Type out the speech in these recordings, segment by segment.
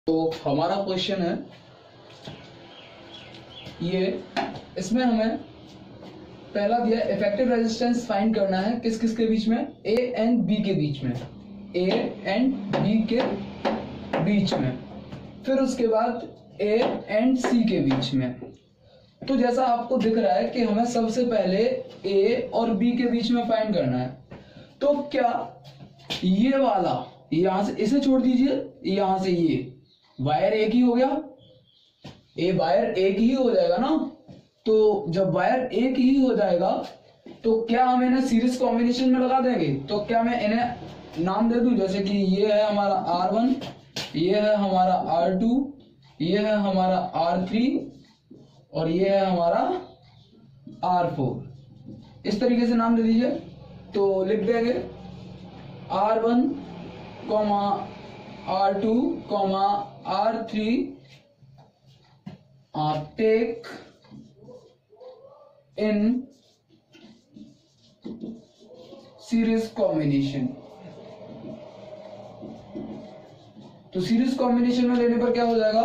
तो हमारा क्वेश्चन है ये, इसमें हमें पहला दिया इफेक्टिव रेजिस्टेंस फाइंड करना है किस किस के बीच में, ए एंड बी के बीच में, ए एंड बी के बीच में, फिर उसके बाद ए एंड सी के बीच में। तो जैसा आपको दिख रहा है कि हमें सबसे पहले ए और बी के बीच में फाइंड करना है। तो क्या ये वाला यहां से इसे छोड़ दीजिए, यहां से ये वायर एक ही हो गया, ए वायर एक ही हो जाएगा ना। तो जब वायर एक ही हो जाएगा तो क्या हम इन्हें सीरीज कॉम्बिनेशन में लगा देंगे। तो क्या मैं इन्हें नाम दे दूं, जैसे कि ये है हमारा R1, ये है हमारा R2, ये है हमारा R3 और ये है हमारा R4। इस तरीके से नाम दे दीजिए। तो लिख देंगे R1, R2, R3 take in series combination। तो सीरीज कॉम्बिनेशन में लेने पर क्या हो जाएगा,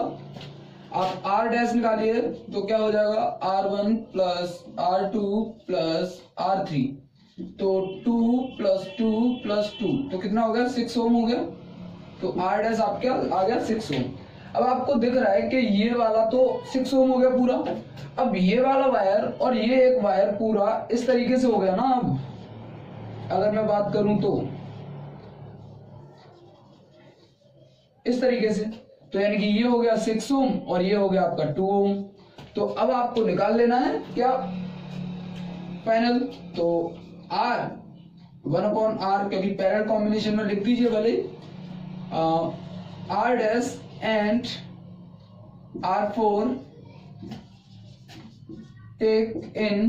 आप R डैश निकालिए तो क्या हो जाएगा R1 plus R2 plus R3, तो 2 प्लस 2 प्लस 2 तो कितना हो गया 6 ओम हो गया। तो R डैश आपका आ गया 6 ओम। अब आपको दिख रहा है कि ये वाला तो 6 ओम हो गया पूरा। अब ये वाला वायर और ये एक वायर पूरा इस तरीके से हो गया ना। अब अगर मैं बात करूं तो इस तरीके से, तो यानी कि ये हो गया 6 ओम और ये हो गया आपका 2 ओम। तो अब आपको निकाल लेना है क्या फाइनल। तो R 1/R, क्योंकि पैरेलल कॉम्बिनेशन में लिख दीजिए भले, R dash and R4 take in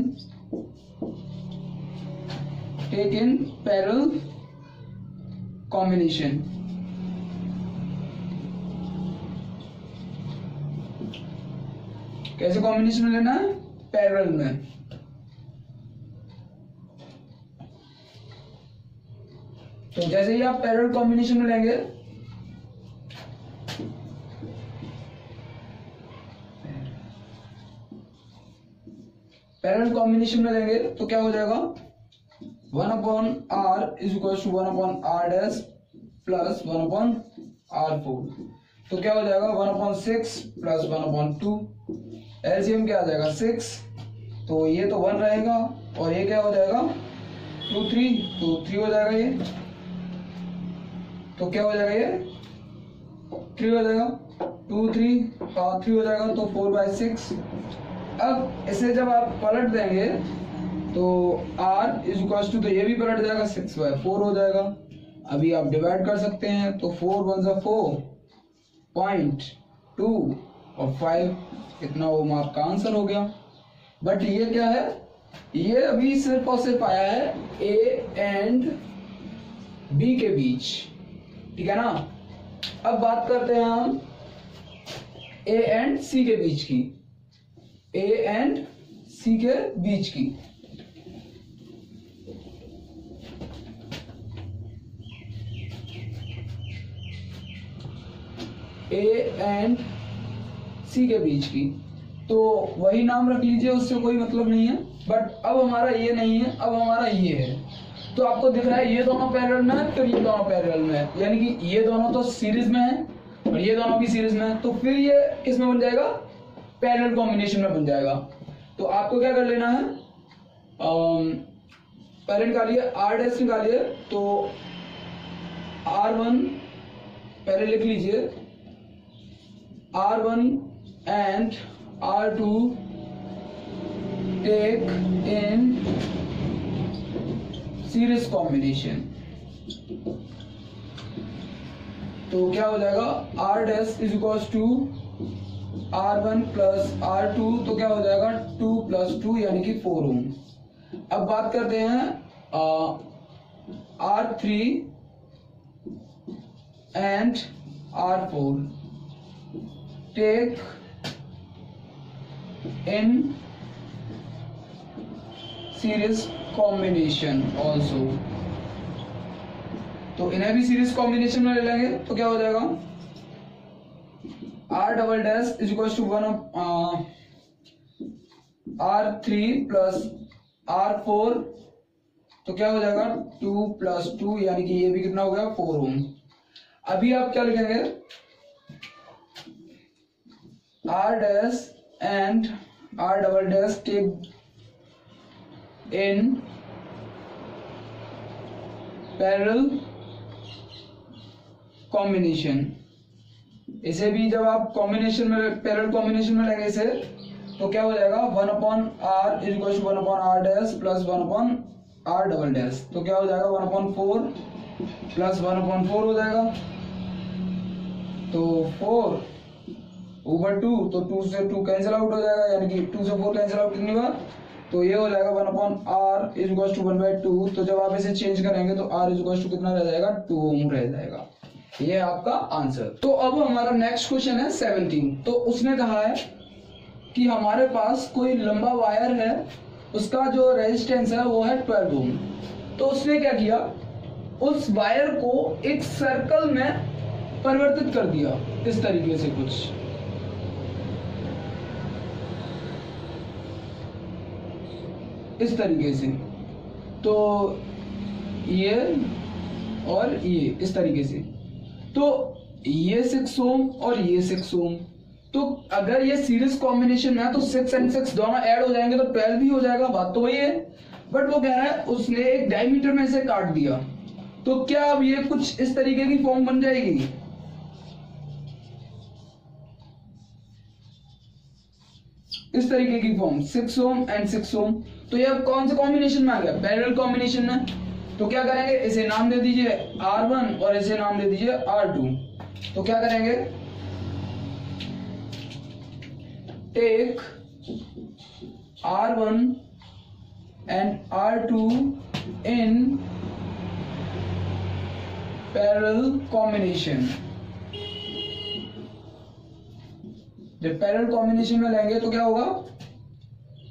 parallel combination। कैसे कॉम्बिनेशन में लेना है, पैरेलल में। तो जैसे ही आप पैरेलल कॉम्बिनेशन में लेंगे पैरेलल कॉम्बिनेशन में लेंगे तो क्या हो जाएगा 1/R is equal to 1/R dash plus 1/R4। तो क्या हो जाएगा 1/6 प्लस 1/2। एलसीएम क्या आ जाएगा 6, तो ये तो 1 रहेगा और ये क्या हो जाएगा 2 3, तो 3 हो जाएगा ये। तो क्या हो जाएगा ये 3 हो जाएगा, 2 3 हाँ 3 हो जाएगा, तो 4/6। अब इसे जब आप पलट देंगे तो R इज इक्वल टू, तो ये भी पलट जाएगा 6/4 हो जाएगा। अभी आप डिवाइड कर सकते हैं तो 4 1 4 0.2 और 5 इतना वो आपका आंसर हो गया। बट ये क्या है, ये अभी सिर्फ और सिर्फ आया है A एंड B के बीच, ठीक है ना। अब बात करते हैं हम A एंड C के बीच की, A एंड C के बीच की। A एंड C के बीच की, तो वही नाम रख लीजिए, उससे कोई मतलब नहीं है। बट अब हमारा ये नहीं है, अब हमारा ये है। तो आपको दिख रहा है ये दोनों पैरेलल में है, फिर ये दोनों पैरेलल में है, यानी कि ये दोनों तो सीरीज में है और ये दोनों भी सीरीज में है। तो फिर ये किसमें बन जाएगा, पैरेलल कॉम्बिनेशन में बन जाएगा। तो आपको क्या कर लेना है, पहले निकालिए R डैश निकालिए। तो R1 पहले लिख लीजिए, R1 and R2 take in series combination. तो क्या हो जाएगा R dash is equal to R1 plus R2, तो क्या हो जाएगा 2 प्लस 2 यानी कि 4 ओम। अब बात करते हैं R3 and R4 take in series combination also. तो इन्हें भी सीरीज कॉम्बिनेशन में ले लेंगे तो क्या हो जाएगा R double dash is equal to 1 R3 plus R4, तो क्या हो जाएगा 2 प्लस 2, यानी कि ये भी कितना हो गया 4 ओम। अभी आप क्या लिखेंगे, R dash and R double dash take in parallel combination. इसे भी जब आप कॉम्बिनेशन में, पैरेलल कॉम्बिनेशन में लगे इसे, तो क्या हो जाएगा 1 upon R is equal to 1 upon R dash plus 1 upon R double dash, तो क्या हो जाएगा 1 अपॉन 4 प्लस 1 अपॉन 4 हो जाएगा, तो 4 ओवर 2, तो 2 से 2 कैंसिल आउट हो जाएगा, यानी कि 2 से 4 कैंसिल आउट कितनी बार, तो ये हो जाएगा 1 upon R is equal to 1/2। तो जब आप इसे चेंज करेंगे तो आर इज इक्वल टू कितना रह जाएगा 2 ओम रह जाएगा। ये आपका आंसर। तो अब हमारा नेक्स्ट क्वेश्चन है 17। तो उसने कहा है कि हमारे पास कोई लंबा वायर है, उसका जो रेजिस्टेंस है वो है 12 ओम। तो उसने क्या किया, उस वायर को एक सर्कल में परिवर्तित कर दिया इस तरीके से, कुछ इस तरीके से, तो ये और ये इस तरीके से, तो ये 6 ओम और ये 6 ओम। तो अगर ये सीरीज कॉम्बिनेशन में है तो 6 एंड 6 दोनों ऐड हो जाएंगे तो 12 भी हो जाएगा, बात तो वही है। बट वो कह रहा है उसने एक डायमीटर में इसे काट दिया, तो क्या अब ये कुछ इस तरीके की फॉर्म बन जाएगी, इस तरीके की फॉर्म 6 ओम एंड 6 ओम। तो ये अब कौन से कॉम्बिनेशन में आ गया, पैरेलल कॉम्बिनेशन में। तो क्या करेंगे, इसे नाम दे दीजिए R1 और इसे नाम दे दीजिए R2। तो क्या करेंगे, take R1 and R2 in parallel combination। जब पैरेलल कॉम्बिनेशन में लेंगे तो क्या होगा,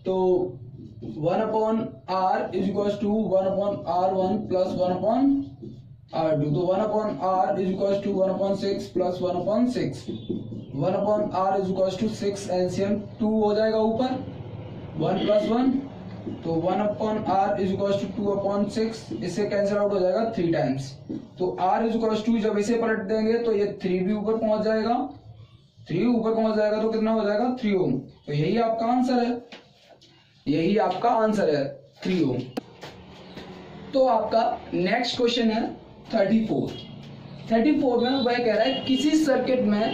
तो 1 upon R is equal to 1 upon R1 plus 1 upon R2, तो 1 upon R is equal to 1 upon 6 plus 1 upon 6, 1 upon R is equal to 6 LCM 2 हो जाएगा ऊपर, 1 प्लस 1, तो 1 upon R is equal to 2 upon 6, इससे cancel out हो जाएगा 3 times, तो R is equal to जब इसे पलट देंगे तो ये 3 भी ऊपर पहुंच जाएगा, 3 ऊपर पहुंच जाएगा तो कितना हो जाएगा 3 ओम। तो यही आपका आंसर है, यही आपका आंसर है 3 ओम। तो आपका नेक्स्ट क्वेश्चन है 34 में वह कह रहा है किसी सर्किट में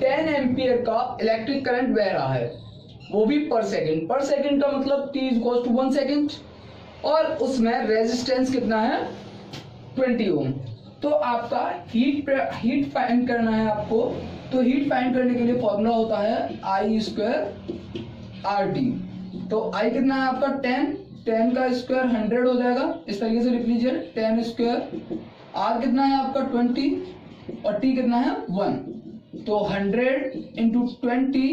10 एम्पियर का इलेक्ट्रिक करंट बह रहा है, वो भी पर सेकंड का मतलब t इक्वल टू 1 सेकंड, और उसमें रेजिस्टेंस कितना है 20 ओम। तो आपका हीट फाइंड करना है आपको। तो हीट फाइंड करने के लिए फॉर्मूला होता है I² RT। तो I कितना है आपका 10 का स्क्वायर 100 हो जाएगा, इस तरीके से लिख लीजिए 10 स्क्वायर, R कितना है आपका 20 और T कितना है 1, तो 100 इंटू 20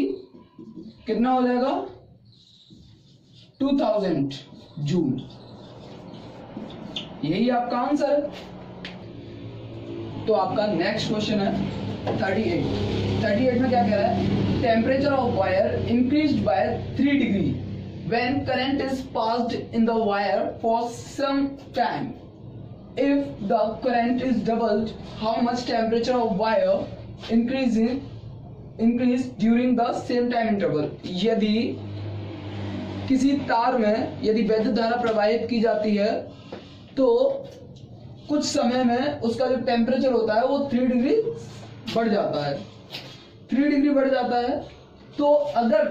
कितना हो जाएगा 2000 जूल। यही आपका आंसर है। तो आपका नेक्स्ट क्वेश्चन है 38 में क्या कह रहा है, temperature of wire increased by 3 degree when current is passed in the wire for some time. If the current is doubled, how much temperature of wire increase during the same time interval? यदि किसी तार में यदि वैद्युत धारा प्रवाहित की जाती है तो कुछ समय में उसका जो टेम्परेचर होता है वो 3 डिग्री बढ़ जाता है, 3 डिग्री बढ़ जाता है। तो अगर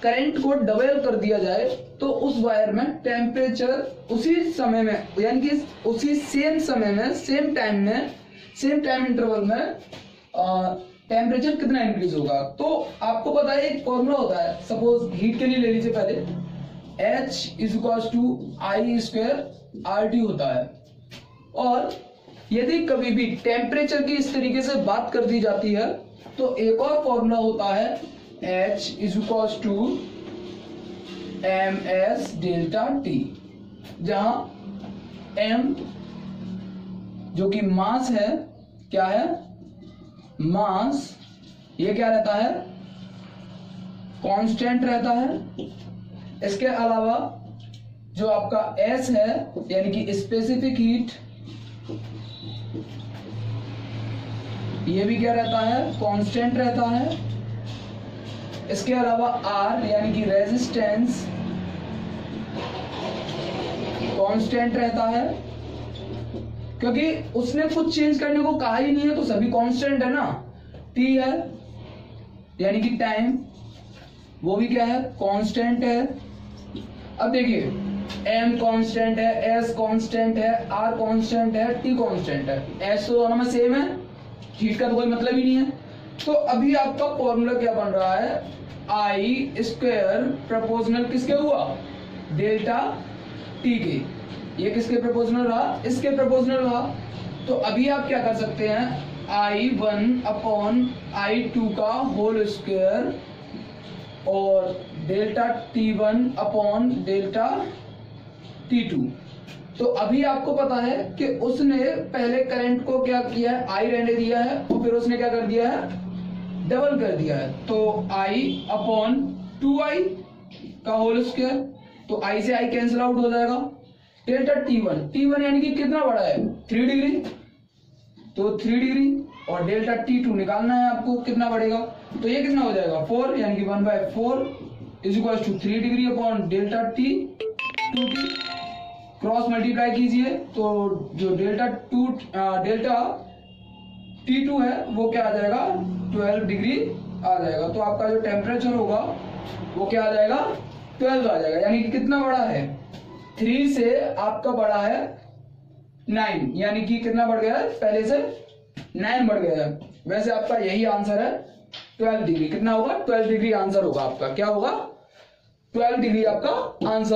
करंट को डबल कर दिया जाए तो उस वायर में टेम्परेचर उसी समय में, यानी कि उसी सेम समय में, सेम टाइम इंटरवल में टेम्परेचर कितना इंक्रीज होगा। तो आपको पता है एक फॉर्मूला होता है, सपोज हीट के लिए ले लीजिए पहले, H is equal to I² RT होता है, और यदि कभी भी टेम्परेचर की इस तरीके से बात कर दी जाती है तो एक और फॉर्मूला होता है H is equal to MS delta T, जहां M जो कि मास है, क्या है मास ये क्या रहता है, कांस्टेंट रहता है। इसके अलावा जो आपका S है यानी कि स्पेसिफिक हीट, ये भी क्या रहता है, कांस्टेंट रहता है। इसके अलावा R यानी कि रेजिस्टेंस कांस्टेंट रहता है, क्योंकि उसने कुछ चेंज करने को कहा ही नहीं है तो सभी कांस्टेंट है ना। T है यानी कि टाइम, वो भी क्या है, कांस्टेंट है। अब देखिए M कांस्टेंट है, S कांस्टेंट है, R कांस्टेंट है, T कांस्टेंट है। S तो दोनों में सेम है, हीट का तो कोई मतलब ही नहीं है। तो अभी आपका फॉर्मूला क्या बन रहा है, I स्क्वायर प्रोपोर्शनल किसके हुआ, डेल्टा T के। ये किसके प्रोपोर्शनल रहा, इसके प्रोपोर्शनल रहा। तो अभी आप क्या कर सकते हैं, I1 अपॉन I2 का होल स्क्वायर और delta T1 upon delta T2। तो अभी आपको पता है कि उसने पहले करंट को क्या किया है, I रहने दिया है और फिर उसने क्या कर दिया है, डबल कर दिया है। तो I अपॉन 2I का होल स्क्वायर, तो I से I कैंसिल आउट हो जाएगा। डेल्टा T1 यानी कि कितना बड़ा है, 3 डिग्री, तो 3 डिग्री। और डेल्टा T2 निकालना है आपको, कितना बढ़ेगा, तो ये कितना हो जाएगा 4 यानी कि 1/4 is equal to 3 degree upon delta T2 की क्रॉस मल्टीप्लाई कीजिए। तो जो डेल्टा T2 है वो क्या आ जाएगा, 12 डिग्री आ जाएगा। तो आपका जो टेम्परेचर होगा वो क्या आ जाएगा, 12 आ जाएगा। यानी कि कितना बड़ा है, 3 से आपका बड़ा है 9, यानी कि कितना बढ़ गया है, पहले से 9 बढ़ गया है। वैसे आपका यही आंसर है 12 डिग्री। कितना होगा, 12 डिग्री आंसर होगा आपका। क्या होगा, 12 डिग्री आपका आंसर।